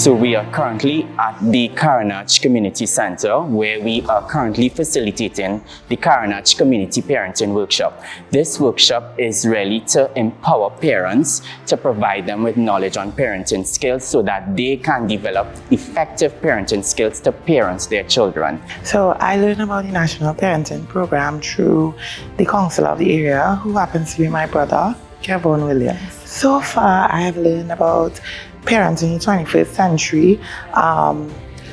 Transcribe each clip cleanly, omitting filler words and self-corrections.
So we are currently at the Carenage Community Center, where we are currently facilitating the Carenage Community Parenting Workshop. This workshop is really to empower parents, to provide them with knowledge on parenting skills so that they can develop effective parenting skills to parent their children. So I learned about the National Parenting Program through the council of the area, who happens to be my brother, Kevin Williams. So far, I have learned about parenting in the 21st century,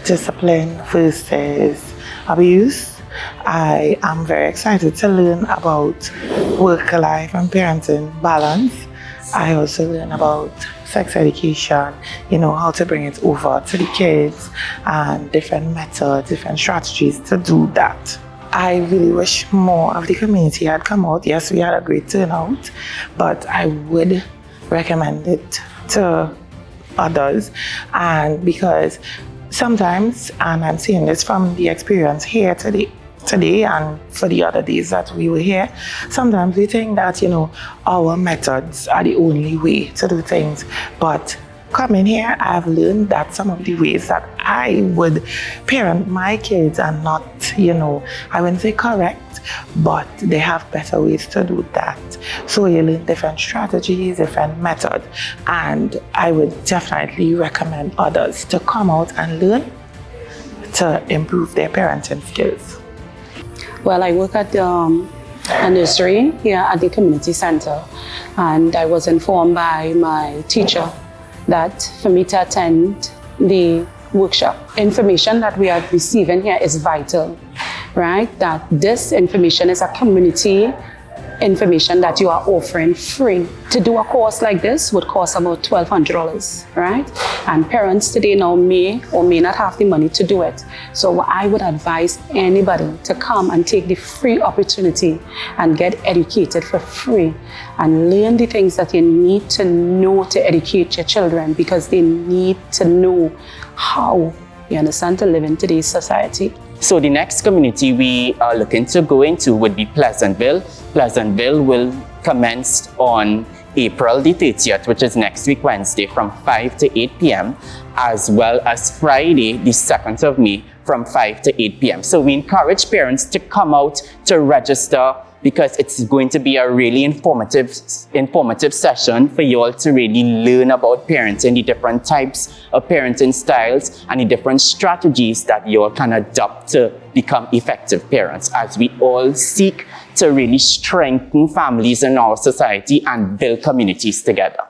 discipline versus abuse. I am very excited to learn about work-life and parenting balance. I also learn about sex education, how to bring it over to the kids, and different methods, different strategies to do that. I really wish more of the community had come out. Yes, we had a great turnout, but I would recommend it to others, and because sometimes, and I'm seeing this from the experience here today and for the other days that we were here, sometimes we think that our methods are the only way to do things, but coming here, I've learned that some of the ways that I would parent my kids are not, I wouldn't say correct, but they have better ways to do that. So you learn different strategies, different methods, and I would definitely recommend others to come out and learn to improve their parenting skills. Well, I work at a nursery here at the community center, and I was informed by my teacher that for me to attend the workshop, information that we are receiving here is vital, right? That this information is a community information that you are offering free. To do a course like this would cost about $1,200, right? And parents today now may or may not have the money to do it. So I would advise anybody to come and take the free opportunity and get educated for free and learn the things that you need to know to educate your children, because they need to know how, you understand, to live in today's society. So the next community we are looking to go into would be Pleasantville. Pleasantville will commence on April the 30th, which is next week Wednesday, from 5 to 8 p.m., as well as Friday the 2nd of May from 5 to 8 p.m. So we encourage parents to come out to register, because it's going to be a really informative session for you all to really learn about parenting, the different types of parenting styles, and the different strategies that you all can adopt to become effective parents, as we all seek to really strengthen families in our society and build communities together.